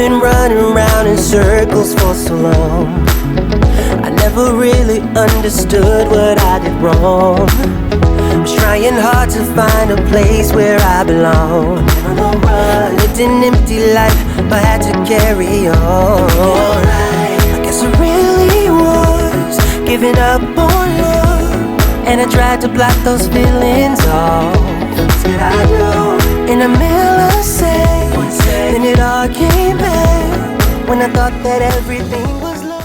been running around in circles for so long. I never really understood what I did wrong. Was trying hard to find a place where I belong. I lived an empty life, but had to carry on. I guess I really was giving up on love, and I tried to block those feelings off. Did I know in the middle of say, then it all came back when I thought that everything was lost.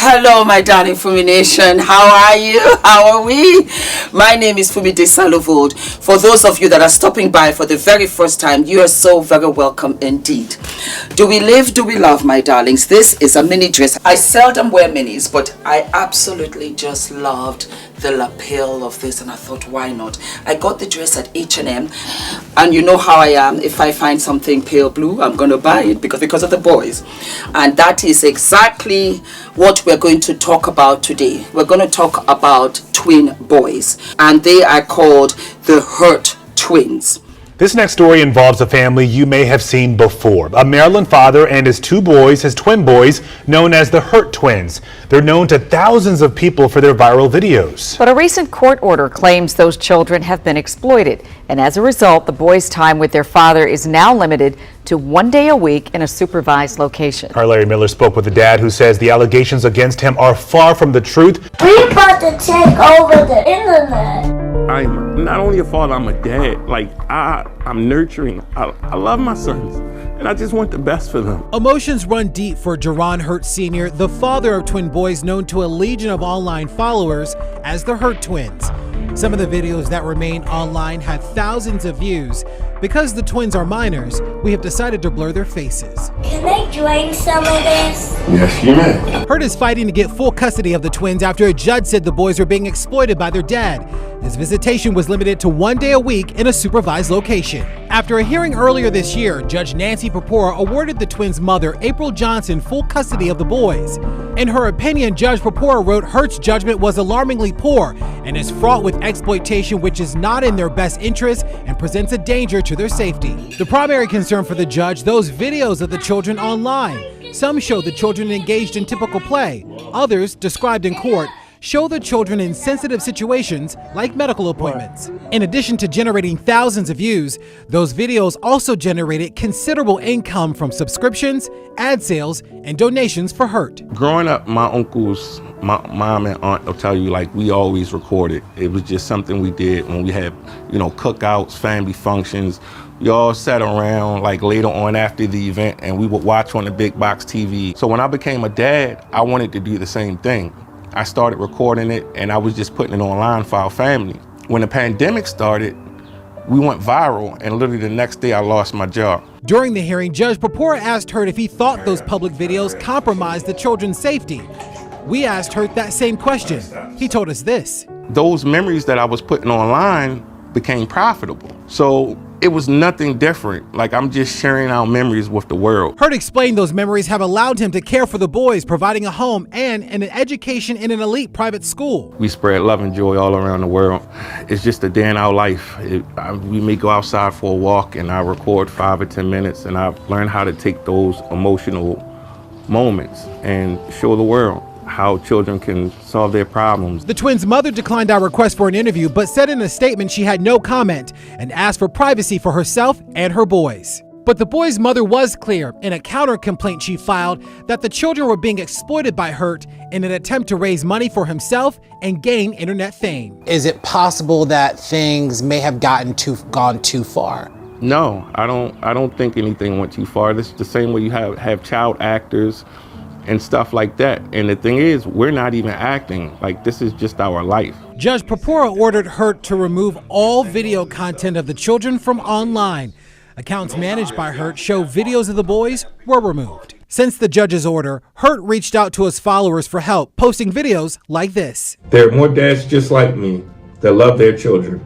Hello, my darling Fumi Nation. How are you? How are we? My name is Fumi Desalu-Vold. For those of you that are stopping by for the very first time, you are so very welcome indeed. Do we live? Do we love, my darlings? This is a mini dress. I seldom wear minis, but I absolutely just loved the lapel of this, and I thought, why not? I got the dress at H&M, and you know how I am. If I find something pale blue, I'm going to buy it because of the boys. And that is exactly what we're going to talk about today. We're going to talk about twin boys, and they are called the Hurtt twins. This next story involves a family you may have seen before. A Maryland father and his two boys, his twin boys, known as the Hurtt twins. They're known to thousands of people for their viral videos. But a recent court order claims those children have been exploited. And as a result, the boys' time with their father is now limited to 1 day a week in a supervised location. Our Larry Miller spoke with the dad, who says the allegations against him are far from the truth. We're about to take over the internet. I'm not only a father, I'm a dad. Like, I'm nurturing. I love my sons, and I just want the best for them. Emotions run deep for Jerron Hurtt Sr., the father of twin boys known to a legion of online followers as the Hurtt twins. Some of the videos that remain online have thousands of views. Because the twins are minors, we have decided to blur their faces. Can I drink some of this? Yes, you may. Hurtt is fighting to get full custody of the twins after a judge said the boys were being exploited by their dad. His visitation was limited to 1 day a week in a supervised location. After a hearing earlier this year, Judge Nancy Purpura awarded the twins' mother, April Johnson, full custody of the boys. In her opinion, Judge Purpura wrote Hurtt's judgment was alarmingly poor and is fraught with exploitation which is not in their best interest and presents a danger to their safety. The primary concern for the judge, those videos of the children online. Some show the children engaged in typical play. Others, described in court, show the children in sensitive situations like medical appointments. In addition to generating thousands of views, those videos also generated considerable income from subscriptions, ad sales, and donations for Hurtt. Growing up, my uncles, my mom and aunt will tell you, like, we always recorded. It was just something we did when we had, cookouts, family functions. We all sat around, like, later on after the event, and we would watch on the big box TV. So when I became a dad, I wanted to do the same thing. I started recording it, and I was just putting it online for our family. When the pandemic started, we went viral, and literally the next day I lost my job. During the hearing, Judge Purpura asked Hurtt if he thought those public videos compromised the children's safety. We asked Hurtt that same question. He told us this. Those memories that I was putting online became profitable. So it was nothing different. Like, I'm just sharing our memories with the world. Hurtt explained those memories have allowed him to care for the boys, providing a home and an education in an elite private school. We spread love and joy all around the world. It's just a day in our life. We may go outside for a walk, and I record 5 or 10 minutes, and I've learned how to take those emotional moments and show the world how children can solve their problems. The twins' mother declined our request for an interview, but said in a statement she had no comment and asked for privacy for herself and her boys. But the boys' mother was clear in a counter complaint she filed that the children were being exploited by Hurtt in an attempt to raise money for himself and gain internet fame. Is it possible that things may have gone too far? No, I don't think anything went too far. This is the same way you have child actors and stuff like that. And the thing is, we're not even acting. Like, this is just our life. Judge Purpura ordered Hurtt to remove all video content of the children from online. Accounts managed by Hurtt show videos of the boys were removed. Since the judge's order, Hurtt reached out to his followers for help, posting videos like this. There are more dads just like me that love their children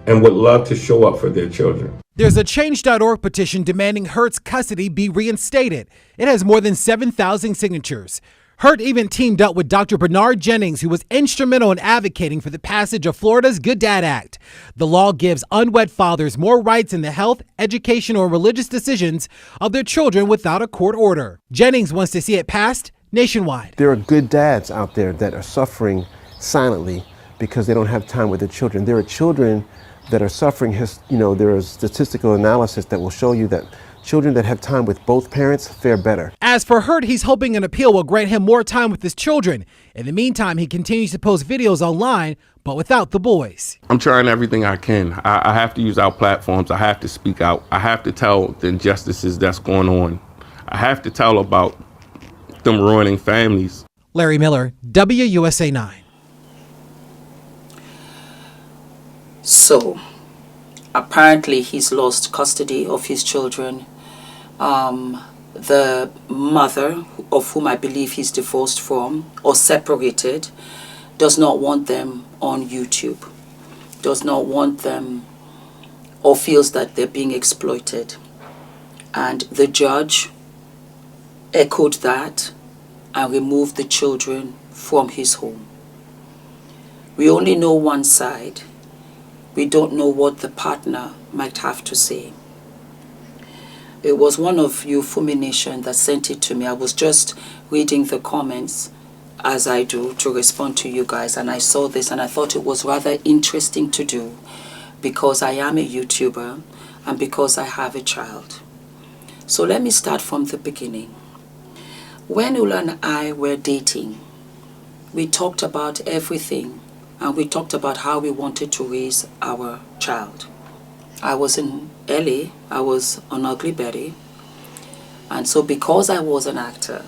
and would love to show up for their children. There's a Change.org petition demanding Hurtt's custody be reinstated. It has more than 7,000 signatures. Hurtt even teamed up with Dr. Bernard Jennings, who was instrumental in advocating for the passage of Florida's Good Dad Act. The law gives unwed fathers more rights in the health, education, or religious decisions of their children without a court order. Jennings wants to see it passed nationwide. There are good dads out there that are suffering silently because they don't have time with their children. There are children that are suffering, there is statistical analysis that will show you that children that have time with both parents fare better. As for Hurtt, he's hoping an appeal will grant him more time with his children. In the meantime, he continues to post videos online, but without the boys. I'm trying everything I can. I have to use our platforms. I have to speak out. I have to tell the injustices that's going on. I have to tell about them ruining families. Larry Miller, WUSA 9. So, apparently he's lost custody of his children. The mother, of whom I believe he's divorced from or separated, does not want them on YouTube, does not want them, or feels that they're being exploited. And the judge echoed that and removed the children from his home. We only know one side. We don't know what the partner might have to say. It was one of you, Fumi Nation, that sent it to me. I was just reading the comments, as I do, to respond to you guys, and I saw this and I thought it was rather interesting to do because I am a YouTuber and because I have a child. So let me start from the beginning. When Ula and I were dating, we talked about everything. And we talked about how we wanted to raise our child. I was in LA, I was on Ugly Betty. And so because I was an actor,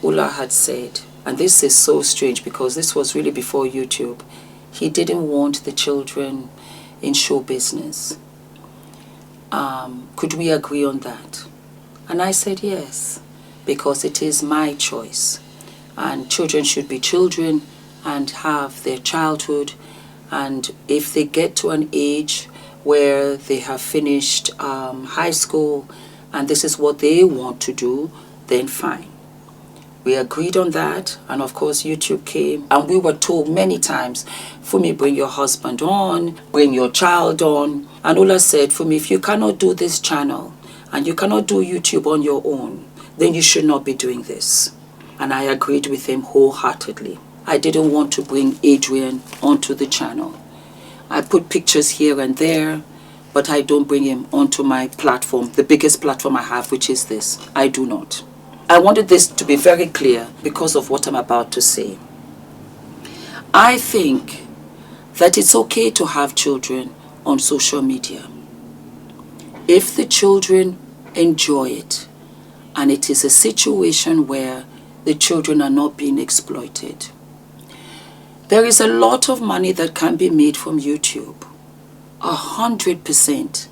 Ula had said, and this is so strange because this was really before YouTube, he didn't want the children in show business. Could we agree on that? And I said yes, because it is my choice. And children should be children and have their childhood, and if they get to an age where they have finished high school and this is what they want to do, then fine. We agreed on that, and of course YouTube came and we were told many times, Fumi, bring your husband on, bring your child on. And Ola said, Fumi, if you cannot do this channel and you cannot do YouTube on your own, then you should not be doing this. And I agreed with him wholeheartedly. I didn't want to bring Adrian onto the channel. I put pictures here and there, but I don't bring him onto my platform, the biggest platform I have, which is this. I do not. I wanted this to be very clear because of what I'm about to say. I think that it's okay to have children on social media if the children enjoy it and it is a situation where the children are not being exploited. There is a lot of money that can be made from YouTube, 100%,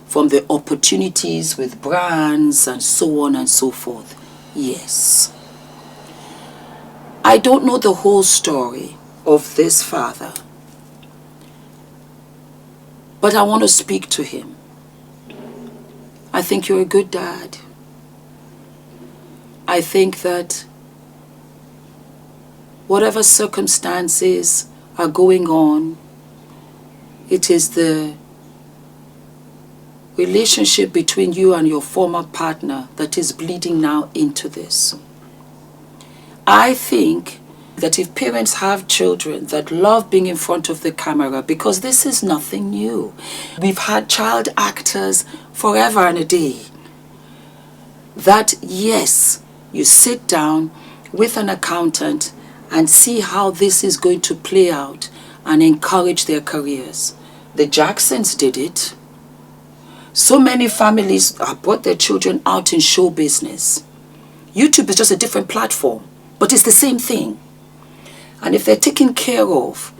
from the opportunities with brands and so on and so forth. Yes. I don't know the whole story of this father, but I want to speak to him. I think you're a good dad. I think that whatever circumstances are going on, it is the relationship between you and your former partner that is bleeding now into this. I think that if parents have children that love being in front of the camera, because this is nothing new. We've had child actors forever and a day. That yes, you sit down with an accountant and see how this is going to play out and encourage their careers. The Jacksons did it. So many families have brought their children out in show business. YouTube is just a different platform, but it's the same thing. And if they're taken care of,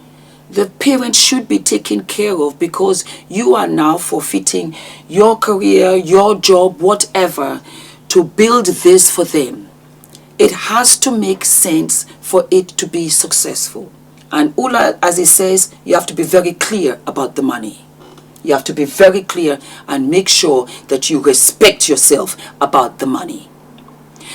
the parents should be taken care of because you are now forfeiting your career, your job, whatever, to build this for them. It has to make sense for it to be successful. And Ula, as he says, you have to be very clear about the money. You have to be very clear and make sure that you respect yourself about the money.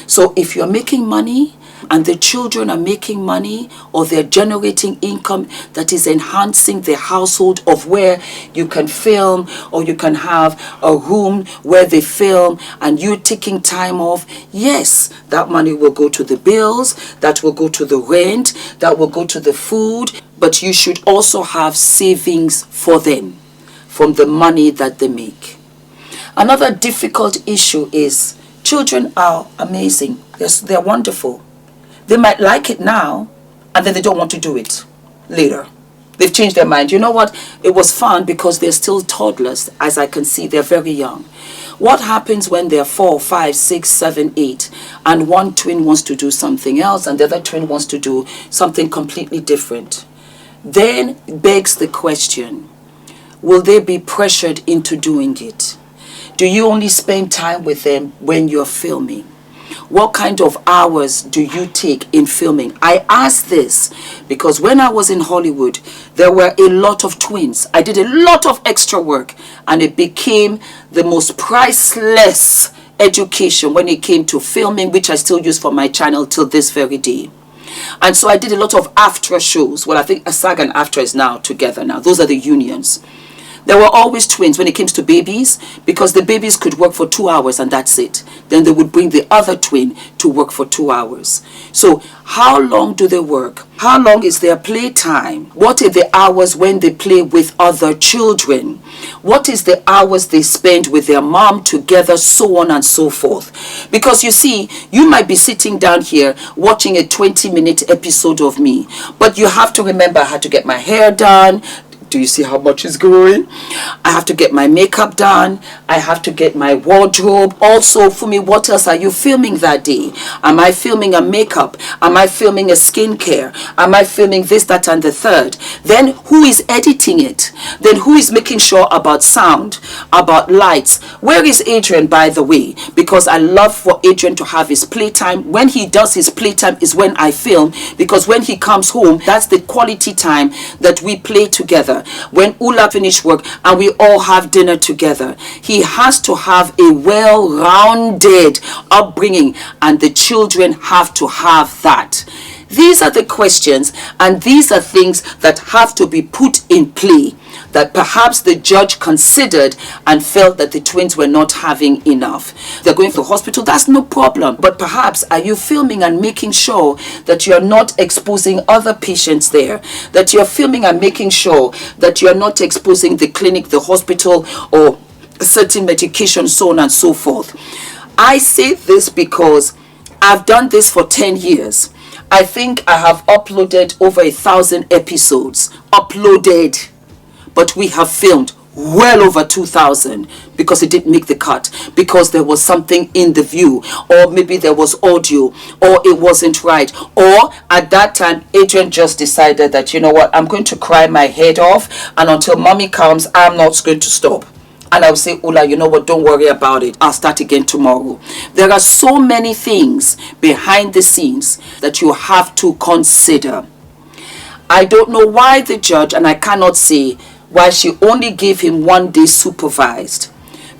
So if you're making money and the children are making money, or they're generating income that is enhancing the household of where you can film, or you can have a room where they film and you taking time off, yes, that money will go to the bills, that will go to the rent, that will go to the food, but you should also have savings for them from the money that they make. Another difficult issue is children are amazing. They're wonderful. They might like it now, and then they don't want to do it later. They've changed their mind. You know what? It was fun because they're still toddlers, as I can see. They're very young. What happens when they're 4, 5, 6, 7, 8, and one twin wants to do something else, and the other twin wants to do something completely different? Then begs the question, will they be pressured into doing it? Do you only spend time with them when you're filming? What kind of hours do you take in filming? I ask this because when I was in Hollywood, there were a lot of twins. I did a lot of extra work, and it became the most priceless education when it came to filming, which I still use for my channel till this very day. And so I did a lot of after shows. Well, I think a SAG and AFTRA is now together now. Those are the unions. There were always twins when it came to babies, because the babies could work for 2 hours and that's it. Then they would bring the other twin to work for 2 hours. So how long do they work? How long is their play time? What are the hours when they play with other children? What is the hours they spend with their mom together, so on and so forth? Because you see, you might be sitting down here watching a 20-minute episode of me, but you have to remember I had to get my hair done. Do you see how much is going? I have to get my makeup done. I have to get my wardrobe. Also, Fumi, what else are you filming that day? Am I filming a makeup? Am I filming a skincare? Am I filming this, that, and the third? Then who is editing it? Then who is making sure about sound, about lights? Where is Adrian, by the way? Because I love for Adrian to have his playtime. When he does his playtime is when I film, because when he comes home, that's the quality time that we play together. When Ula finish work and we all have dinner together, he has to have a well-rounded upbringing, and the children have to have that. These are the questions, and these are things that have to be put in play, that perhaps the judge considered and felt that the twins were not having enough. They're going to the hospital, that's no problem. But perhaps are you filming and making sure that you're not exposing other patients there? That you're filming and making sure that you're not exposing the clinic, the hospital, or certain medication, so on and so forth. I say this because I've done this for 10 years. I think I have uploaded over 1,000 episodes. Uploaded. But we have filmed well over 2,000 because it didn't make the cut, because there was something in the view, or maybe there was audio, or it wasn't right, or at that time Adrian just decided that, you know what, I'm going to cry my head off, and until mommy comes I'm not going to stop. And I will say, Ula, you know what, don't worry about it. I'll start again tomorrow. There are so many things behind the scenes that you have to consider. I don't know why the judge, and I cannot say why she only gave him 1 day supervised,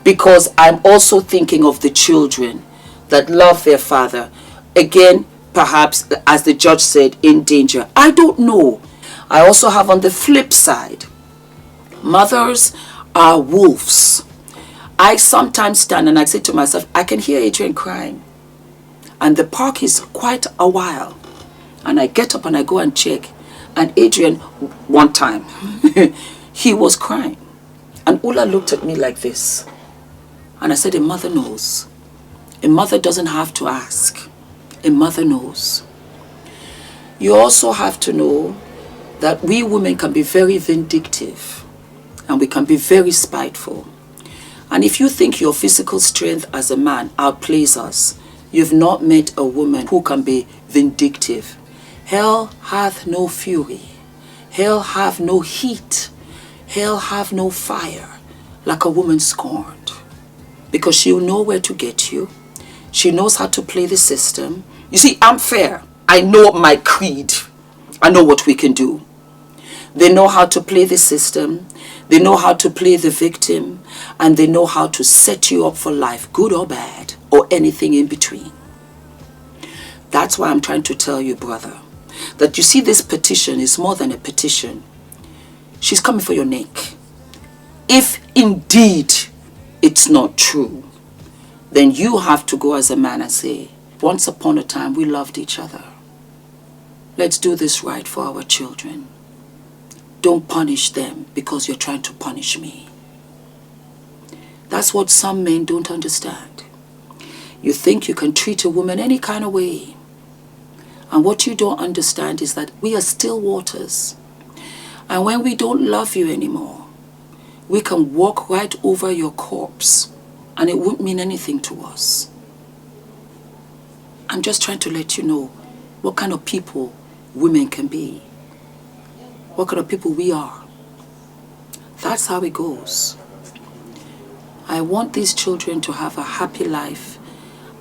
because I'm also thinking of the children that love their father. Again, perhaps, as the judge said, in danger. I don't know. I also have on the flip side, mothers are wolves. I sometimes stand and I say to myself, I can hear Adrian crying, and the park is quite a while, and I get up and I go and check, and Adrian, one time he was crying, and Ula looked at me like this, and I said, a mother knows. A mother doesn't have to ask. A mother knows. You also have to know that we women can be very vindictive, and we can be very spiteful. And if you think your physical strength as a man outplays us, you've not met a woman who can be vindictive. Hell hath no fury. Hell hath no heat. Hell hath no fire like a woman scorned. Because she'll know where to get you. She knows how to play the system. You see, I'm fair. I know my creed. I know what we can do. They know how to play the system. They know how to play the victim, and they know how to set you up for life, good or bad, or anything in between. That's why I'm trying to tell you, brother, that you see this petition is more than a petition. She's coming for your neck. If indeed it's not true, then you have to go as a man and say, once upon a time we loved each other. Let's do this right for our children. Don't punish them because you're trying to punish me. That's what some men don't understand. You think you can treat a woman any kind of way. And what you don't understand is that we are still waters. And when we don't love you anymore, we can walk right over your corpse and it won't mean anything to us. I'm just trying to let you know what kind of people women can be. What kind of people we are. That's how it goes. I want these children to have a happy life,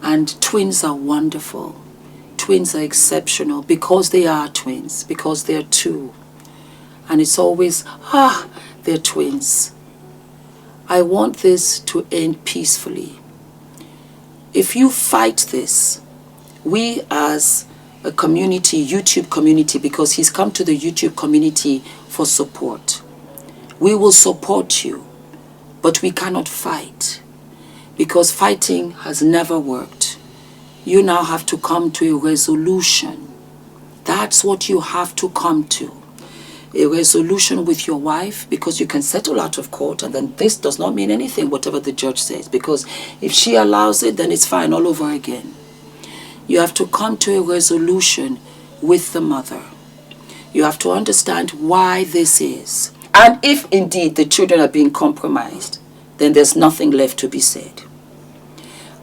and twins are wonderful. Twins are exceptional because they are twins, because they're two. And it's always, they're twins. I want this to end peacefully. If you fight this, we as a community, YouTube community, because he's come to the YouTube community for support. We will support you, but we cannot fight because fighting has never worked. You now have to come to a resolution. That's what you have to come to. A resolution with your wife, because you can settle out of court and then this does not mean anything, whatever the judge says, because if she allows it, then it's fine all over again. You have to come to a resolution with the mother. You have to understand why this is. And if indeed the children are being compromised, then there's nothing left to be said.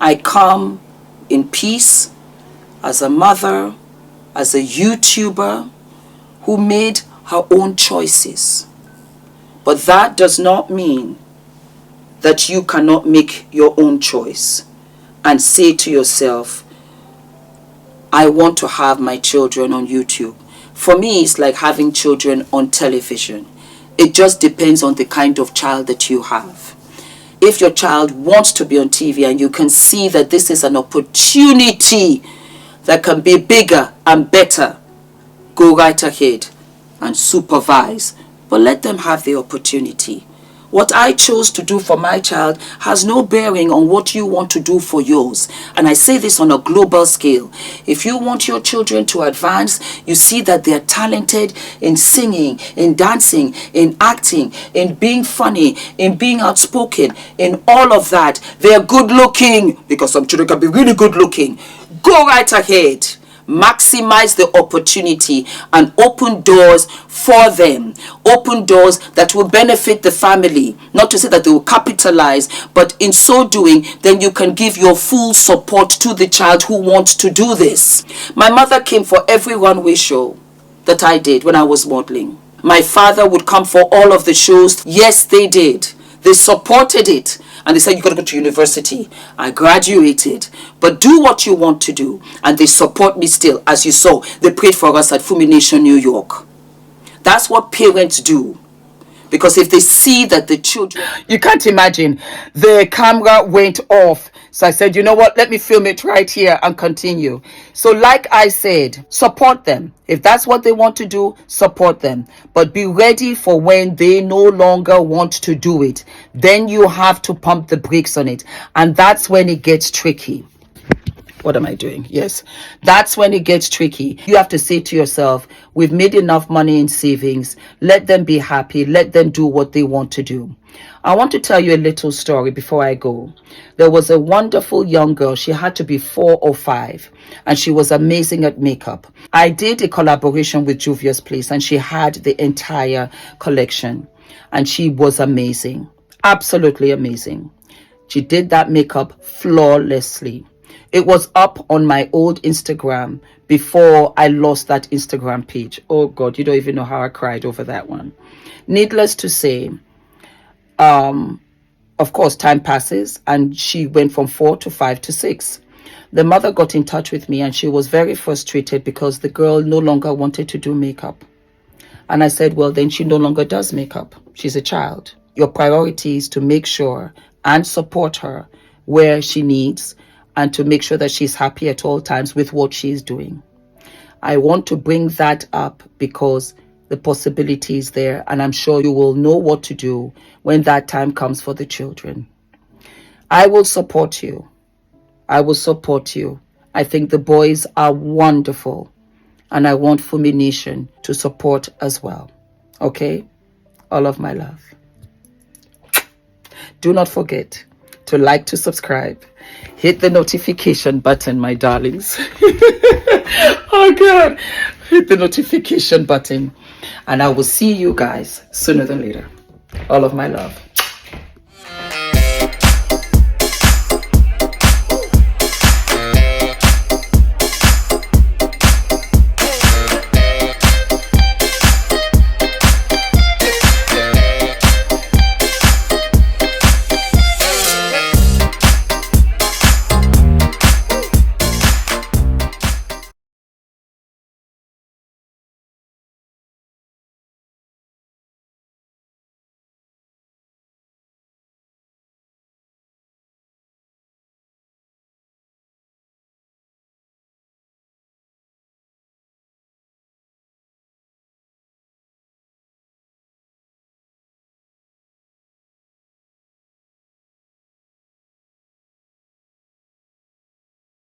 I come in peace as a mother, as a YouTuber who made her own choices. But that does not mean that you cannot make your own choice and say to yourself, I want to have my children on YouTube. For me, it's like having children on television. It just depends on the kind of child that you have. If your child wants to be on TV and you can see that this is an opportunity that can be bigger and better, go right ahead and supervise. But let them have the opportunity. What I chose to do for my child has no bearing on what you want to do for yours. And I say this on a global scale. If you want your children to advance, you see that they're talented in singing, in dancing, in acting, in being funny, in being outspoken, in all of that. They're good looking, because some children can be really good looking. Go right ahead. Maximize the opportunity and open doors for them. Open doors that will benefit the family. Not to say that they will capitalize, but in so doing, then you can give your full support to the child who wants to do this. My mother came for every runway show that I did when I was modeling. My father would come for all of the shows. Yes, they did. They supported it. And they said, you got to go to university. I graduated. But do what you want to do. And they support me still. As you saw, they prayed for us at Fumi Nation, New York. That's what parents do. Because if they see that the children... You can't imagine. The camera went off. So I said, you know what? Let me film it right here and continue. So like I said, support them. If that's what they want to do, support them. But be ready for when they no longer want to do it. Then you have to pump the brakes on it. And that's when it gets tricky. What am I doing? Yes. That's when it gets tricky. You have to say to yourself, we've made enough money in savings. Let them be happy. Let them do what they want to do. I want to tell you a little story before I go. There was a wonderful young girl. She had to be 4 or 5, and she was amazing at makeup. I did a collaboration with JUVIAS Place, and she had the entire collection, and she was amazing. Absolutely amazing. She did that makeup flawlessly. It was up on my old Instagram before I lost that Instagram page. Oh God, you don't even know how I cried over that one. Needless to say, of course, time passes and she went from 4 to 5 to 6. The mother got in touch with me and she was very frustrated because the girl no longer wanted to do makeup. And I said, well, then she no longer does makeup. She's a child. Your priority is to make sure and support her where she needs and to make sure that she's happy at all times with what she's doing. I want to bring that up because the possibility is there, and I'm sure you will know what to do when that time comes for the children. I will support you. I will support you. I think the boys are wonderful, and I want Fumi Nation to support as well. Okay? All of my love. Do not forget to like, to subscribe. Hit the notification button, my darlings. Oh, God. Hit the notification button. And I will see you guys sooner than later. All of my love.